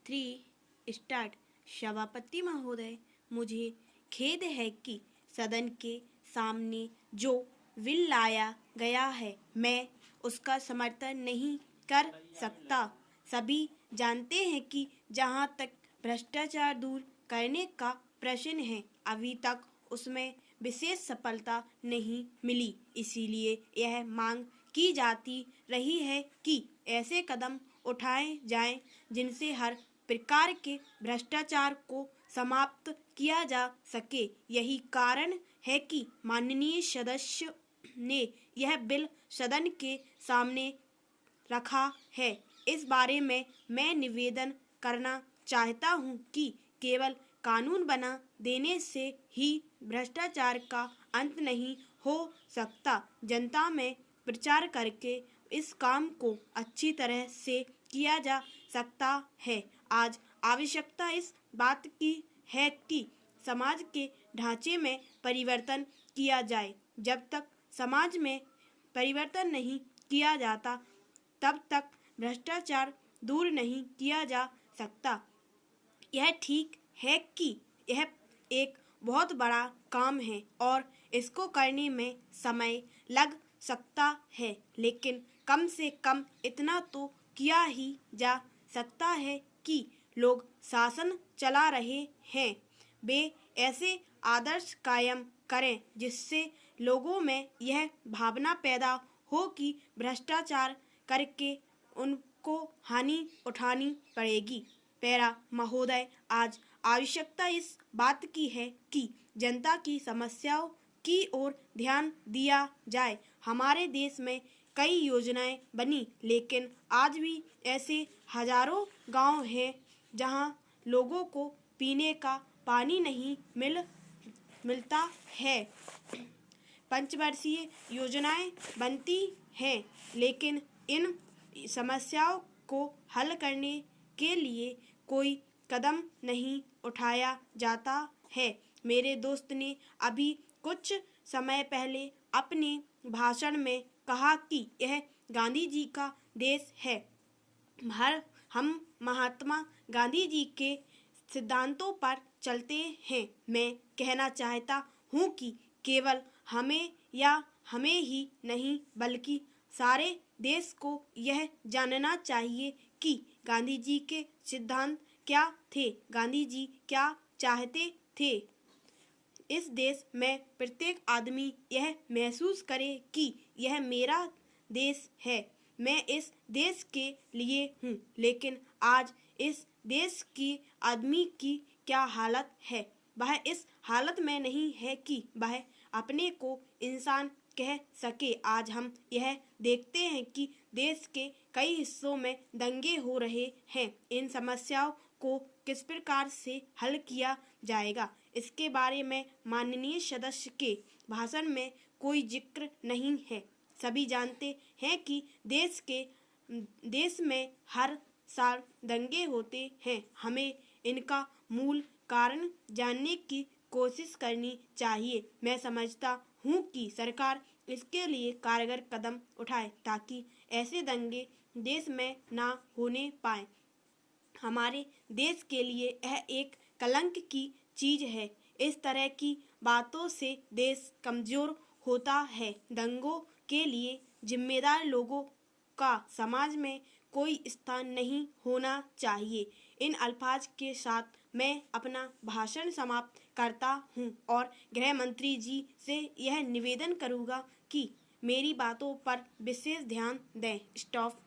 3 start. सभापति महोदय, मुझे खेद है कि सदन के सामने जो बिल लाया गया है मैं उसका समर्थन नहीं कर सकता। सभी जानते हैं कि जहां तक भ्रष्टाचार दूर करने का प्रश्न है, अभी तक उसमें विशेष सफलता नहीं मिली। इसीलिए यह मांग की जाती रही है कि ऐसे कदम उठाए जाएं जिनसे हर प्रकार के भ्रष्टाचार को समाप्त किया जा सके। यही कारण है कि माननीय सदस्य ने यह बिल सदन के सामने रखा है। इस बारे में मैं निवेदन करना चाहता हूं कि केवल कानून बना देने से ही भ्रष्टाचार का अंत नहीं हो सकता। जनता में प्रचार करके इस काम को अच्छी तरह से किया जा सकता है। आज आवश्यकता इस बात की है कि समाज के ढांचे में परिवर्तन किया जाए। जब तक समाज में परिवर्तन नहीं किया जाता तब तक भ्रष्टाचार दूर नहीं किया जा सकता। यह ठीक है कि यह एक बहुत बड़ा काम है और इसको करने में समय लग सकता है, लेकिन कम से कम इतना तो किया ही जा सकता है कि लोग शासन चला रहे हैं, वे ऐसे आदर्श कायम करें जिससे लोगों में यह भावना पैदा हो कि भ्रष्टाचार करके उनको हानि उठानी पड़ेगी। पैरा महोदय, आज आवश्यकता इस बात की है कि जनता की समस्याओं की ओर ध्यान दिया जाए। हमारे देश में कई योजनाएं बनी, लेकिन आज भी ऐसे हजारों गांव हैं जहां लोगों को पीने का पानी नहीं मिलता है। पंचवर्षीय योजनाएं बनती हैं, लेकिन इन समस्याओं को हल करने के लिए कोई कदम नहीं उठाया जाता है। मेरे दोस्त ने अभी कुछ समय पहले अपने भाषण में कहा कि यह गांधी जी का देश है। हम महात्मा गांधी जी के सिद्धांतों पर चलते हैं। मैं कहना चाहता हूँ कि केवल हमें ही नहीं बल्कि सारे देश को यह जानना चाहिए कि गांधी जी के सिद्धांत क्या थे, गांधी जी क्या चाहते थे। इस देश में प्रत्येक आदमी यह महसूस करे कि यह मेरा देश है, मैं इस देश के लिए हूँ। लेकिन आज इस देश की आदमी की क्या हालत है? वह इस हालत में नहीं है कि वह अपने को इंसान कह सके। आज हम यह देखते हैं कि देश के कई हिस्सों में दंगे हो रहे हैं। इन समस्याओं को किस प्रकार से हल किया जाएगा, इसके बारे में माननीय सदस्य के भाषण में कोई जिक्र नहीं है। सभी जानते हैं कि देश में हर साल दंगे होते हैं। हमें इनका मूल कारण जानने की कोशिश करनी चाहिए। मैं समझता हूँ कि सरकार इसके लिए कारगर कदम उठाए ताकि ऐसे दंगे देश में ना होने पाए। हमारे देश के लिए यह एक कलंक की चीज है। इस तरह की बातों से देश कमजोर होता है। दंगों के लिए जिम्मेदार लोगों का समाज में कोई स्थान नहीं होना चाहिए। इन अल्फाज के साथ मैं अपना भाषण समाप्त करता हूँ और गृह मंत्री जी से यह निवेदन करूँगा कि मेरी बातों पर विशेष ध्यान दें। स्टॉप।